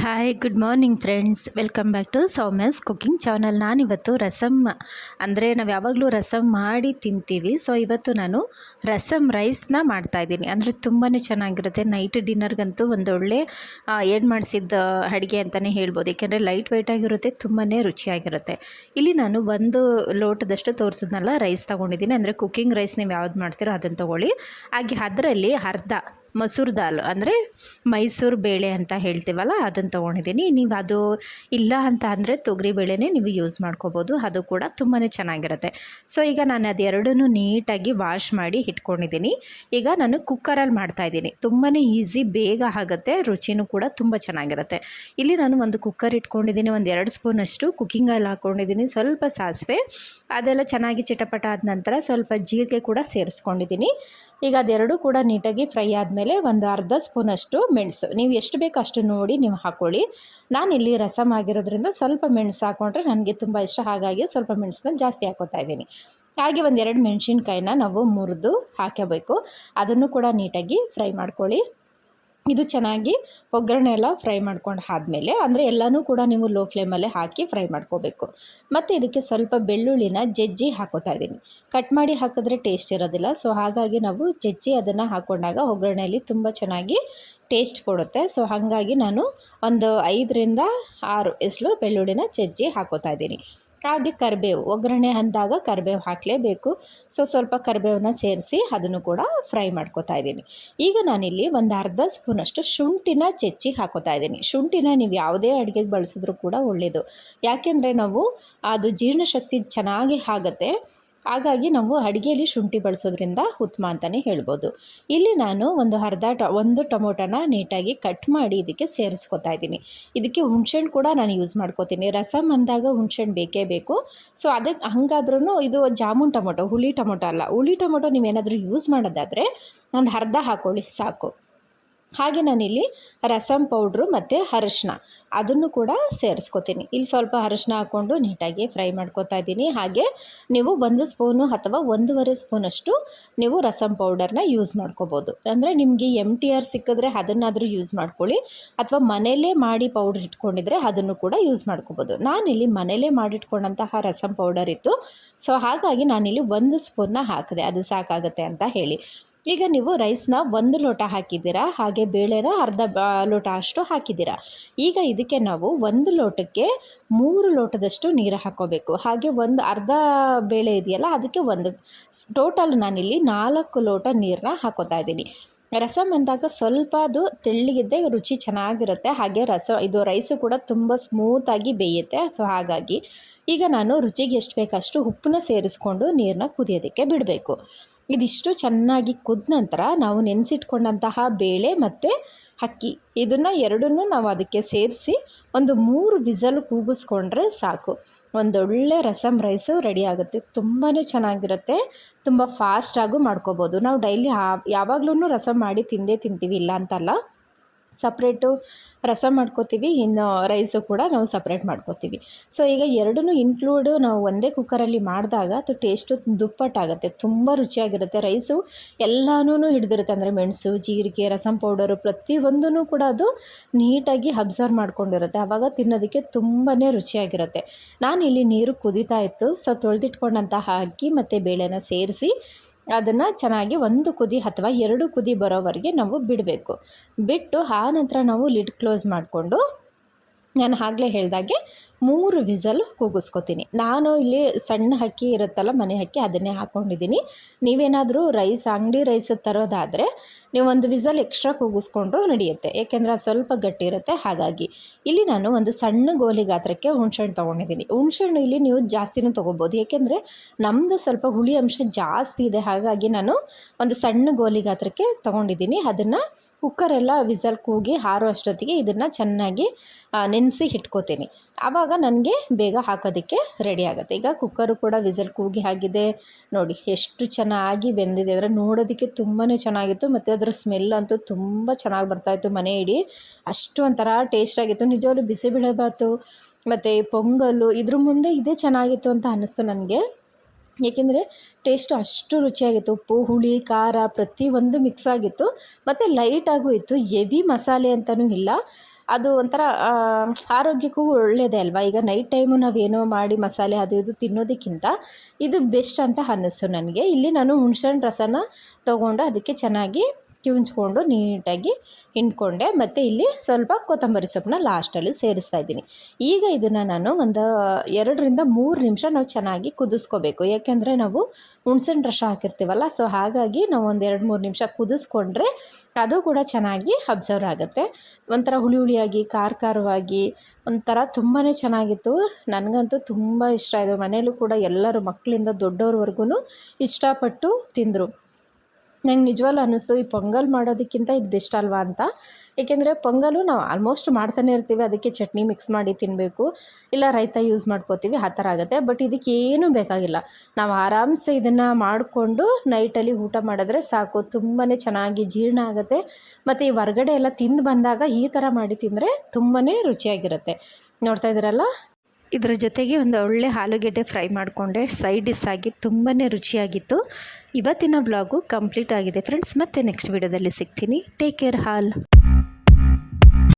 Hi good morning friends, welcome back to Soumya's cooking channel. ನಾನಿವತ್ತು ರಸಮ್ ಅಂದರೆ ನಾವು ಯಾವಾಗಲೂ ರಸಮ್ ಮಾಡಿ ತಿಂತೀವಿ. ಸೊ ಇವತ್ತು ನಾನು ರಸಮ್ ರೈಸ್ನ ಮಾಡ್ತಾಯಿದ್ದೀನಿ. ಅಂದರೆ ತುಂಬಾ ಚೆನ್ನಾಗಿರುತ್ತೆ. ನೈಟ್ ಡಿನ್ನರ್ಗಂತೂ ಒಂದೊಳ್ಳೆ ಏಡ್ ಮಾಡಿಸಿದ್ದ ಅಡುಗೆ ಅಂತಲೇ ಹೇಳ್ಬೋದು. ಏಕೆಂದರೆ ಲೈಟ್ ವೆಯ್ಟಾಗಿರುತ್ತೆ, ತುಂಬಾ ರುಚಿಯಾಗಿರುತ್ತೆ. ಇಲ್ಲಿ ನಾನು ಒಂದು ಲೋಟದಷ್ಟು ತೋರಿಸಿದ್ನಲ್ಲ ರೈಸ್ ತೊಗೊಂಡಿದ್ದೀನಿ. ಅಂದರೆ ಕುಕ್ಕಿಂಗ್ ರೈಸ್ ನೀವು ಯಾವ್ದು ಮಾಡ್ತೀರೋ ಅದನ್ನು ತೊಗೊಳ್ಳಿ. ಹಾಗೆ ಅದರಲ್ಲಿ ಅರ್ಧ ಮಸೂರ್ ದಾಲ್ ಅಂದರೆ ಮೈಸೂರು ಬೇಳೆ ಅಂತ ಹೇಳ್ತೀವಲ್ಲ ಅದನ್ನು ತೊಗೊಂಡಿದ್ದೀನಿ. ನೀವು ಅದು ಇಲ್ಲ ಅಂತ ಅಂದರೆ ತೊಗರಿ ಬೇಳೆನೇ ನೀವು ಯೂಸ್ ಮಾಡ್ಕೋಬೋದು, ಅದು ಕೂಡ ತುಂಬಾ ಚೆನ್ನಾಗಿರುತ್ತೆ. ಸೊ ಈಗ ನಾನು ಅದೆರಡನ್ನೂ ನೀಟಾಗಿ ವಾಶ್ ಮಾಡಿ ಇಟ್ಕೊಂಡಿದ್ದೀನಿ. ಈಗ ನಾನು ಕುಕ್ಕರಲ್ಲಿ ಮಾಡ್ತಾಯಿದ್ದೀನಿ. ತುಂಬಾ ಈಸಿ, ಬೇಗ ಆಗುತ್ತೆ, ರುಚಿನೂ ಕೂಡ ತುಂಬ ಚೆನ್ನಾಗಿರುತ್ತೆ. ಇಲ್ಲಿ ನಾನು ಒಂದು ಕುಕ್ಕರ್ ಇಟ್ಕೊಂಡಿದ್ದೀನಿ. ಒಂದು 2 ಸ್ಪೂನಷ್ಟು ಕುಕ್ಕಿಂಗ್ ಆಯಿಲ್ ಹಾಕ್ಕೊಂಡಿದ್ದೀನಿ, ಸ್ವಲ್ಪ ಸಾಸಿವೆ, ಅದೆಲ್ಲ ಚೆನ್ನಾಗಿ ಚಿಟಪಟ ಆದ ನಂತರ ಸ್ವಲ್ಪ ಜೀರಿಗೆ ಕೂಡ ಸೇರಿಸ್ಕೊಂಡಿದ್ದೀನಿ. ಈಗ ಅದೆರಡೂ ಕೂಡ ನೀಟಾಗಿ ಫ್ರೈ ಆದಮೇಲೆ ಒಂದು ಅರ್ಧ ಸ್ಪೂನಷ್ಟು ಮೆಣಸು, ನೀವು ಎಷ್ಟು ಬೇಕು ಅಷ್ಟು ನೋಡಿ ನೀವು ಹಾಕ್ಕೊಳ್ಳಿ. ನಾನಿಲ್ಲಿ ರಸಮ್ ಆಗಿರೋದ್ರಿಂದ ಸ್ವಲ್ಪ ಮೆಣಸು ಹಾಕ್ಕೊಂಡ್ರೆ ನನಗೆ ತುಂಬ ಇಷ್ಟ, ಹಾಗಾಗಿ ಸ್ವಲ್ಪ ಮೆಣಸನ್ನ ಜಾಸ್ತಿ ಹಾಕ್ಕೋತಾ ಇದ್ದೀನಿ. ಹಾಗೆ ಒಂದು 2 ಮೆಣಸಿನ್ಕಾಯಿನ ನಾವು ಮುರಿದು ಹಾಕಬೇಕು, ಅದನ್ನು ಕೂಡ ನೀಟಾಗಿ ಫ್ರೈ ಮಾಡ್ಕೊಳ್ಳಿ. ಇದು ಚೆನ್ನಾಗಿ ಒಗ್ಗರಣೆ ಎಲ್ಲ ಫ್ರೈ ಮಾಡ್ಕೊಂಡು ಆದಮೇಲೆ, ಅಂದರೆ ಎಲ್ಲನೂ ಕೂಡ ನೀವು ಲೋ ಫ್ಲೇಮಲ್ಲೇ ಹಾಕಿ ಫ್ರೈ ಮಾಡ್ಕೋಬೇಕು. ಮತ್ತು ಇದಕ್ಕೆ ಸ್ವಲ್ಪ ಬೆಳ್ಳುಳ್ಳಿನ ಜಜ್ಜಿ ಹಾಕೋತಾ ಇದ್ದೀನಿ. ಕಟ್ ಮಾಡಿ ಹಾಕಿದ್ರೆ ಟೇಸ್ಟ್ ಇರೋದಿಲ್ಲ. ಸೊ ಹಾಗಾಗಿ ನಾವು ಜಜ್ಜಿ ಅದನ್ನು ಹಾಕ್ಕೊಂಡಾಗ ಒಗ್ಗರಣೆಯಲ್ಲಿ ತುಂಬ ಚೆನ್ನಾಗಿ ಟೇಸ್ಟ್ ಕೊಡುತ್ತೆ. ಸೊ ಹಾಗಾಗಿ ನಾನು ಒಂದು 5ರಿಂದ 6 ಎಸ್ಲು ಬೆಳ್ಳುಳ್ಳಿನ ಜಜ್ಜಿ ಹಾಕೋತಾ ಇದ್ದೀನಿ. ಹಾಗೆ ಕರಿಬೇವು, ಒಗ್ಗರಣೆ ಅಂದಾಗ ಕರಿಬೇವು ಹಾಕಲೇಬೇಕು. ಸೊ ಸ್ವಲ್ಪ ಕರಿಬೇವನ್ನ ಸೇರಿಸಿ ಅದನ್ನು ಕೂಡ ಫ್ರೈ ಮಾಡ್ಕೋತಾ ಇದ್ದೀನಿ. ಈಗ ನಾನಿಲ್ಲಿ ಒಂದು ಅರ್ಧ ಸ್ಪೂನಷ್ಟು ಶುಂಠಿನ ಚೆಚ್ಚಿ ಹಾಕೋತಾ ಇದ್ದೀನಿ. ಶುಂಠಿನ ನೀವು ಯಾವುದೇ ಅಡುಗೆಗೆ ಬಳಸಿದ್ರೂ ಕೂಡ ಒಳ್ಳೆಯದು, ಯಾಕೆಂದರೆ ನಾವು ಅದು ಜೀರ್ಣಶಕ್ತಿ ಚೆನ್ನಾಗಿ ಆಗುತ್ತೆ. ಹಾಗಾಗಿ ನಾವು ಅಡುಗೆಯಲ್ಲಿ ಶುಂಠಿ ಬಳಸೋದ್ರಿಂದ ಉತ್ತಮ ಅಂತಲೇ ಹೇಳ್ಬೋದು. ಇಲ್ಲಿ ನಾನು ಒಂದು ಟೊಮೊಟೊನ ನೀಟಾಗಿ ಕಟ್ ಮಾಡಿ ಇದಕ್ಕೆ ಸೇರಿಸ್ಕೊತಾ ಇದ್ದೀನಿ. ಇದಕ್ಕೆ ಹುಣಸೆಹಣ್ಣು ಕೂಡ ನಾನು ಯೂಸ್ ಮಾಡ್ಕೋತೀನಿ. ರಸಮ್ ಅಂದಾಗ ಹುಣಸೆಹಣ್ಣು ಬೇಕೇ ಬೇಕು. ಸೊ ಅದಕ್ಕೆ ಹಂಗಾದ್ರೂ ಇದು ಜಾಮೂನ್ ಟೊಮೊಟೊ, ಹುಳಿ ಟೊಮೊಟೊ ಅಲ್ಲ. ಹುಳಿ ಟೊಮೊಟೊ ನೀವೇನಾದರೂ ಯೂಸ್ ಮಾಡೋದಾದರೆ ಒಂದು ಅರ್ಧ ಹಾಕ್ಕೊಳ್ಳಿ ಸಾಕು. ಹಾಗೆ ನಾನಿಲ್ಲಿ ರಸಮ್ ಪೌಡ್ರು ಮತ್ತು ಅರಶಿನ ಅದನ್ನು ಕೂಡ ಸೇರಿಸ್ಕೊತೀನಿ. ಇಲ್ಲಿ ಸ್ವಲ್ಪ ಅರಶಿನ ಹಾಕ್ಕೊಂಡು ನೀಟಾಗಿ ಫ್ರೈ ಮಾಡ್ಕೊತಾ ಇದ್ದೀನಿ. ಹಾಗೆ ನೀವು 1 ಸ್ಪೂನು ಅಥವಾ 1.5 ಸ್ಪೂನಷ್ಟು ನೀವು ರಸಮ್ ಪೌಡರ್ನ ಯೂಸ್ ಮಾಡ್ಕೋಬೋದು. ಅಂದರೆ ನಿಮಗೆ MTR ಸಿಕ್ಕಿದ್ರೆ ಅದನ್ನಾದರೂ ಯೂಸ್ ಮಾಡ್ಕೊಳ್ಳಿ, ಅಥವಾ ಮನೆಯಲ್ಲೇ ಮಾಡಿ ಪೌಡ್ರ್ ಇಟ್ಕೊಂಡಿದ್ರೆ ಅದನ್ನು ಕೂಡ ಯೂಸ್ ಮಾಡ್ಕೋಬೋದು. ನಾನಿಲ್ಲಿ ಮನೆಯಲ್ಲೇ ಮಾಡಿಟ್ಕೊಂಡಂತಹ ರಸಮ್ ಪೌಡರ್ ಇತ್ತು. ಸೊ ಹಾಗಾಗಿ ನಾನಿಲ್ಲಿ 1 ಸ್ಪೂನ್ನ ಹಾಕಿದೆ, ಅದು ಸಾಕಾಗುತ್ತೆ ಅಂತ ಹೇಳಿ. ಈಗ ನೀವು ರೈಸ್ನ 1 ಲೋಟ ಹಾಕಿದ್ದೀರಾ, ಹಾಗೆ ಬೇಳೆನ ಅರ್ಧ ಲೋಟ ಅಷ್ಟು ಹಾಕಿದ್ದೀರಾ. ಈಗ ಇದಕ್ಕೆ ನಾವು 1 ಲೋಟಕ್ಕೆ 3 ಲೋಟದಷ್ಟು ನೀರು ಹಾಕ್ಕೋಬೇಕು. ಹಾಗೆ ಒಂದು ಅರ್ಧ ಬೇಳೆ ಇದೆಯಲ್ಲ ಅದಕ್ಕೆ ಟೋಟಲ್ ನಾನಿಲ್ಲಿ 4 ಲೋಟ ನೀರನ್ನ ಹಾಕೋತಾ ಇದ್ದೀನಿ. ರಸಮ್ ಅಂದಾಗ ಸ್ವಲ್ಪ ಅದು ತೆಳ್ಳಗಿದ್ದೆ ರುಚಿ ಚೆನ್ನಾಗಿರುತ್ತೆ. ಹಾಗೆ ರೈಸು ಕೂಡ ತುಂಬ ಸ್ಮೂತಾಗಿ ಬೇಯುತ್ತೆ. ಸೊ ಹಾಗಾಗಿ ಈಗ ನಾನು ರುಚಿಗೆ ಎಷ್ಟು ಬೇಕಷ್ಟು ಉಪ್ಪನ್ನ ಸೇರಿಸ್ಕೊಂಡು ನೀರನ್ನ ಕುದಿಯೋದಕ್ಕೆ ಬಿಡಬೇಕು. ಇದಿಷ್ಟು ಚೆನ್ನಾಗಿ ಕುದ ನಂತರ ನಾವು ನೆನೆಸಿಟ್ಕೊಂಡಂತಹ ಬೇಳೆ ಮತ್ತು ಅಕ್ಕಿ ಇದನ್ನು ಎರಡನ್ನೂ ನಾವು ಅದಕ್ಕೆ ಸೇರಿಸಿ ಒಂದು 3 ವಿಸಲ್ ಕೂಗಿಸ್ಕೊಂಡ್ರೆ ಸಾಕು. ಒಂದೊಳ್ಳೆ ರಸಮ್ ರೈಸು ರೆಡಿ ಆಗುತ್ತೆ. ತುಂಬಾ ಚೆನ್ನಾಗಿರುತ್ತೆ, ತುಂಬ ಫಾಸ್ಟಾಗೂ ಮಾಡ್ಕೋಬೋದು. ನಾವು ಡೈಲಿ ಯಾವಾಗಲೂ ರಸಮ್ ಮಾಡಿ ತಿಂತೀವಿ, ಇಲ್ಲ ಅಂತಲ್ಲ. ಸಪ್ರೇಟು ರಸಮ್ ಮಾಡ್ಕೋತೀವಿ, ಇನ್ನು ರೈಸು ಕೂಡ ನಾವು ಸಪ್ರೇಟ್ ಮಾಡ್ಕೋತೀವಿ. ಸೊ ಈಗ ಎರಡನ್ನೂ ಇನ್ಕ್ಲೂಡು ನಾವು ಒಂದೇ ಕುಕ್ಕರಲ್ಲಿ ಮಾಡಿದಾಗ ಅದು ಟೇಸ್ಟು ದುಪ್ಪಟ್ಟಾಗುತ್ತೆ, ತುಂಬ ರುಚಿಯಾಗಿರುತ್ತೆ. ರೈಸು ಎಲ್ಲನೂ ಹಿಡಿದಿರುತ್ತೆ, ಅಂದರೆ ಮೆಣಸು, ಜೀರಿಗೆ, ರಸಮ್ ಪೌಡರು ಪ್ರತಿಯೊಂದೂ ಕೂಡ ಅದು ನೀಟಾಗಿ ಅಬ್ಸರ್ವ್ ಮಾಡ್ಕೊಂಡಿರುತ್ತೆ. ಆವಾಗ ತಿನ್ನೋದಕ್ಕೆ ತುಂಬಾ ರುಚಿಯಾಗಿರುತ್ತೆ. ನಾನಿಲ್ಲಿ ನೀರು ಕುದೀತಾ ಇತ್ತು. ಸೊ ತೊಳೆದಿಟ್ಕೊಂಡಂತಹ ಅಕ್ಕಿ ಮತ್ತು ಬೇಳೆನ ಸೇರಿಸಿ ಅದನ್ನು ಚೆನ್ನಾಗಿ 1 ಕುದಿ ಅಥವಾ 2 ಕುದಿ ಬರೋವರೆಗೆ ನಾವು ಬಿಡಬೇಕು. ಬಿಟ್ಟು ಆ ನಂತರ ನಾವು ಲಿಡ್ ಕ್ಲೋಸ್ ಮಾಡಿಕೊಂಡು ನಾನು ಆಗಲೇ ಹೇಳ್ದಾಗೆ 3 ವಿಸಲ್ ಕೂಗಿಸ್ಕೊತೀನಿ. ನಾನು ಇಲ್ಲಿ ಸಣ್ಣ ಅಕ್ಕಿ ಇರುತ್ತಲ್ಲ, ಮನೆ ಅಕ್ಕಿ, ಅದನ್ನೇ ಹಾಕ್ಕೊಂಡಿದ್ದೀನಿ. ನೀವೇನಾದರೂ ಅಂಗಡಿ ರೈಸ್ ತರೋದಾದರೆ ನೀವು 1 ವಿಸಲ್ ಎಕ್ಸ್ಟ್ರಾ ಕೂಗಿಸ್ಕೊಂಡ್ರೂ ನಡೆಯುತ್ತೆ, ಏಕೆಂದರೆ ಅದು ಸ್ವಲ್ಪ ಗಟ್ಟಿ ಇರುತ್ತೆ. ಹಾಗಾಗಿ ಇಲ್ಲಿ ನಾನು ಒಂದು ಸಣ್ಣ ಗೋಲಿ ಗಾತ್ರಕ್ಕೆ ಹುಣಸೆಹಣ್ಣು ತೊಗೊಂಡಿದ್ದೀನಿ. ಹುಣಸೆಹಣ್ಣು ಇಲ್ಲಿ ನೀವು ಜಾಸ್ತಿನೂ ತೊಗೋಬೋದು, ಏಕೆಂದರೆ ನಮ್ಮದು ಸ್ವಲ್ಪ ಹುಳಿ ಅಂಶ ಜಾಸ್ತಿ ಇದೆ. ಹಾಗಾಗಿ ನಾನು ಒಂದು ಸಣ್ಣ ಗೋಲಿ ಗಾತ್ರಕ್ಕೆ ತೊಗೊಂಡಿದ್ದೀನಿ. ಅದನ್ನು ಕುಕ್ಕರೆಲ್ಲ ವಿಸಲ್ ಕೂಗಿ ಹಾರೋ ಅಷ್ಟೊತ್ತಿಗೆ ಇದನ್ನು ಚೆನ್ನಾಗಿ ನೆನೆಸಿ ಇಟ್ಕೋತೀನಿ. ಆವಾಗ ನನಗೆ ಬೇಗ ಹಾಕೋದಕ್ಕೆ ರೆಡಿ ಆಗುತ್ತೆ. ಈಗ ಕುಕ್ಕರು ಕೂಡ ವಿಸಲ್ ಕೂಗಿ ಆಗಿದೆ ನೋಡಿ, ಎಷ್ಟು ಚೆನ್ನಾಗಿ ಬೆಂದಿದೆ ಅಂದರೆ ನೋಡೋದಕ್ಕೆ ತುಂಬಾ ಚೆನ್ನಾಗಿತ್ತು. ಮತ್ತು ಅದರ ಸ್ಮೆಲ್ ಅಂತೂ ತುಂಬ ಚೆನ್ನಾಗಿ ಬರ್ತಾಯಿತ್ತು ಮನೆ ಇಡೀ, ಅಷ್ಟು ಒಂಥರ ಟೇಸ್ಟಾಗಿತ್ತು. ನಿಜವಾಗ್ಲೂ ಬಿಸಿಬೇಳೆಬಾತು ಮತ್ತು ಪೊಂಗಲ್ಲು ಇದ್ರ ಮುಂದೆ ಇದೇ ಚೆನ್ನಾಗಿತ್ತು ಅಂತ ಅನ್ನಿಸ್ತು ನನಗೆ. ಏಕೆಂದರೆ ಟೇಸ್ಟು ಅಷ್ಟು ರುಚಿಯಾಗಿತ್ತು. ಉಪ್ಪು, ಹುಳಿ, ಖಾರ ಪ್ರತಿಯೊಂದು ಮಿಕ್ಸ್ ಆಗಿತ್ತು ಮತ್ತು ಲೈಟಾಗೂ ಇತ್ತು. ಹೆವಿ ಮಸಾಲೆ ಅಂತಲೂ ಇಲ್ಲ. ಅದು ಒಂಥರ ಆರೋಗ್ಯಕ್ಕೂ ಒಳ್ಳೆಯದೇ ಅಲ್ವಾ. ಈಗ ನೈಟ್ ಟೈಮು ನಾವೇನೋ ಮಾಡಿ ಮಸಾಲೆ ಅದು ಇದು ತಿನ್ನೋದಕ್ಕಿಂತ ಇದು ಬೆಸ್ಟ್ ಅಂತ ಅನ್ನಿಸ್ತು ನನಗೆ. ಇಲ್ಲಿ ನಾನು ಹುಣ್ಸೆಹಣ್ಣು ರಸನ ತೊಗೊಂಡು ಅದಕ್ಕೆ ಚೆನ್ನಾಗಿ ಕಿವುಚ್ಕೊಂಡು ನೀಟಾಗಿ ಹಿಂಡ್ಕೊಂಡೆ. ಮತ್ತು ಇಲ್ಲಿ ಸ್ವಲ್ಪ ಕೊತ್ತಂಬರಿ ಸೊಪ್ಪನ್ನ ಲಾಸ್ಟಲ್ಲಿ ಸೇರಿಸ್ತಾ ಇದ್ದೀನಿ. ಈಗ ಇದನ್ನು ನಾನು ಒಂದು 2-3 ನಿಮಿಷ ನಾವು ಚೆನ್ನಾಗಿ ಕುದಿಸ್ಕೋಬೇಕು. ಯಾಕೆಂದರೆ ನಾವು ಹುಣ್ಸೆಹಣ್ಣು ರಸ ಹಾಕಿರ್ತೀವಲ್ಲ, ಸೊ ಹಾಗಾಗಿ ನಾವು ಒಂದು 2-3 ನಿಮಿಷ ಕುದಿಸ್ಕೊಂಡ್ರೆ ಅದು ಕೂಡ ಚೆನ್ನಾಗಿ ಅಬ್ಸರ್ವ್ ಆಗುತ್ತೆ. ಒಂಥರ ಹುಳಿ ಹುಳಿಯಾಗಿ ಖಾರವಾಗಿ ಒಂಥರ ತುಂಬಾ ಚೆನ್ನಾಗಿತ್ತು. ನನಗಂತೂ ತುಂಬ ಇಷ್ಟ ಆಯಿತು. ಮನೆಯಲ್ಲೂ ಕೂಡ ಎಲ್ಲರೂ ಮಕ್ಕಳಿಂದ ದೊಡ್ಡವ್ರವರೆಗೂ ಇಷ್ಟಪಟ್ಟು ತಿಂದರು. ನಂಗೆ ನಿಜವಾಗ್ಲೂ ಅನ್ನಿಸ್ತು ಈ ಪೊಂಗಲ್ ಮಾಡೋದಕ್ಕಿಂತ ಇದು ಬೆಸ್ಟ್ ಅಲ್ವಾ ಅಂತ. ಏಕೆಂದರೆ ಪೊಂಗಲು ನಾವು ಆಲ್ಮೋಸ್ಟ್ ಮಾಡ್ತಾನೆ ಇರ್ತೀವಿ, ಅದಕ್ಕೆ ಚಟ್ನಿ ಮಿಕ್ಸ್ ಮಾಡಿ ತಿನ್ನಬೇಕು, ಇಲ್ಲ ರೈತ ಯೂಸ್ ಮಾಡ್ಕೋತೀವಿ, ಆ ಥರ ಆಗುತ್ತೆ. ಬಟ್ ಇದಕ್ಕೆ ಏನೂ ಬೇಕಾಗಿಲ್ಲ. ನಾವು ಆರಾಮ್ಸೆ ಇದನ್ನು ಮಾಡಿಕೊಂಡು ನೈಟಲ್ಲಿ ಊಟ ಮಾಡಿದ್ರೆ ಸಾಕು, ತುಂಬಾ ಚೆನ್ನಾಗಿ ಜೀರ್ಣ ಆಗುತ್ತೆ. ಮತ್ತು ಈ ಹೊರ್ಗಡೆ ಎಲ್ಲ ತಿಂದು ಬಂದಾಗ ಈ ಥರ ಮಾಡಿ ತಿಂದರೆ ತುಂಬಾ ರುಚಿಯಾಗಿರುತ್ತೆ. ನೋಡ್ತಾ ಇದ್ದೀರಲ್ಲ, ಇದರ ಜೊತೆಗೆ ಒಂದು ಒಳ್ಳೆ ಆಲೂಗೆಡ್ಡೆ ಫ್ರೈ ಮಾಡಿಕೊಂಡೆ ಸೈಡ್ ಡಿಶ್ ಆಗಿ ತುಂಬಾ ರುಚಿಯಾಗಿತ್ತು. ಇವತ್ತಿನ ವ್ಲಾಗು ಕಂಪ್ಲೀಟ್ ಆಗಿದೆ ಫ್ರೆಂಡ್ಸ್. ಮತ್ತೆ ನೆಕ್ಸ್ಟ್ ವಿಡಿಯೋದಲ್ಲಿ ಸಿಗ್ತೀನಿ. Take care all.